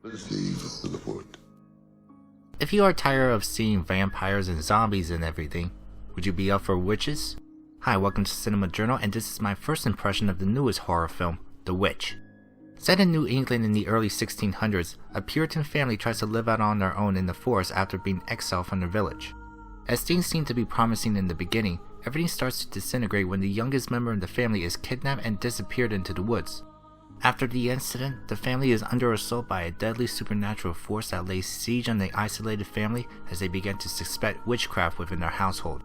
Receive the report. If you are tired of seeing vampires and zombies and everything, would you be up for witches? Hi, welcome to Cinema Journal, and this is my first impression of the newest horror film, The Witch. Set in New England in the early 1600s, a Puritan family tries to live out on their own in the forest after being exiled from their village. As things seem to be promising in the beginning, everything starts to disintegrate when the youngest member of the family is kidnapped and disappeared into the woods. After the incident, the family is under assault by a deadly supernatural force that lays siege on the isolated family as they begin to suspect witchcraft within their household.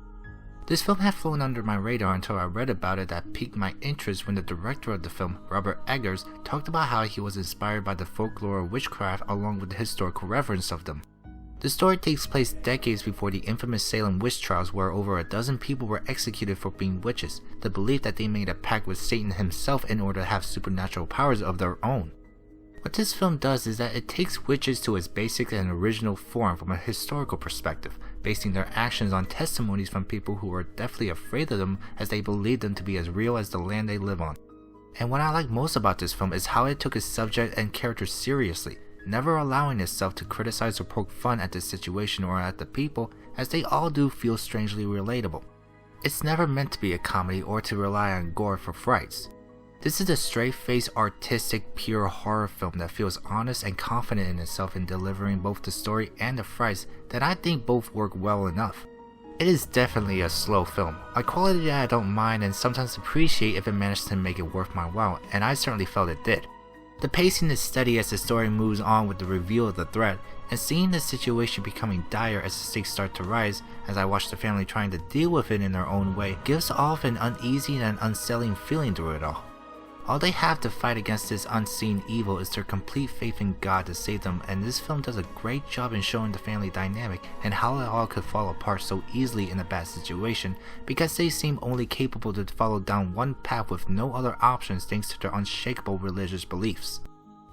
This film had flown under my radar until I read about it that piqued my interest when the director of the film, Robert Eggers, talked about how he was inspired by the folklore of witchcraft along with the historical reference of them. The story takes place decades before the infamous Salem witch trials where over a dozen people were executed for being witches, the belief that they made a pact with Satan himself in order to have supernatural powers of their own. What this film does is that it takes witches to its basic and original form from a historical perspective, basing their actions on testimonies from people who were deathly afraid of them as they believed them to be as real as the land they live on. And what I like most about this film is how it took its subject and characters seriously, never allowing itself to criticize or poke fun at the situation or at the people, as they all do feel strangely relatable. It's never meant to be a comedy or to rely on gore for frights. This is a straight-faced, artistic, pure horror film that feels honest and confident in itself in delivering both the story and the frights that I think both work well enough. It is definitely a slow film, a quality that I don't mind and sometimes appreciate if it managed to make it worth my while, and I certainly felt it did. The pacing is steady as the story moves on with the reveal of the threat, and seeing the situation becoming dire as the stakes start to rise as I watch the family trying to deal with it in their own way gives off an uneasy and unsettling feeling through it all. All they have to fight against this unseen evil is their complete faith in God to save them, and this film does a great job in showing the family dynamic and how it all could fall apart so easily in a bad situation because they seem only capable to follow down one path with no other options thanks to their unshakable religious beliefs.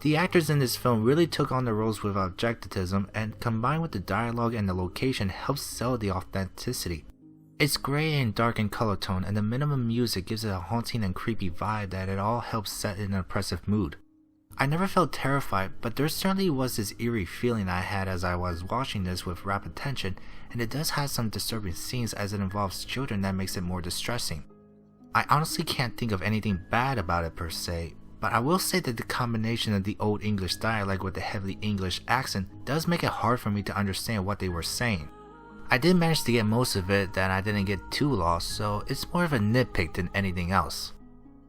The actors in this film really took on the roles with objectivism, and combined with the dialogue and the location helps sell the authenticity. It's gray and dark in color tone, and the minimum music gives it a haunting and creepy vibe that it all helps set an oppressive mood. I never felt terrified, but there certainly was this eerie feeling I had as I was watching this with rapt attention, and it does have some disturbing scenes as it involves children that makes it more distressing. I honestly can't think of anything bad about it per se, but I will say that the combination of the Old English dialect with the heavily English accent does make it hard for me to understand what they were saying. I did manage to get most of it, that I didn't get too lost, so it's more of a nitpick than anything else.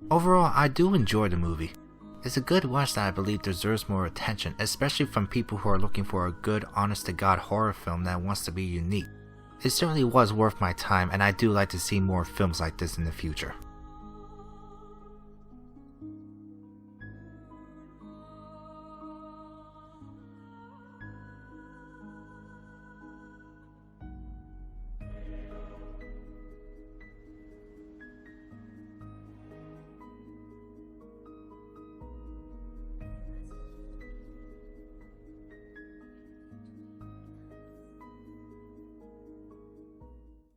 Overall, I do enjoy the movie. It's a good watch that I believe deserves more attention, especially from people who are looking for a good, honest-to-God horror film that wants to be unique. It certainly was worth my time, and I do like to see more films like this in the future.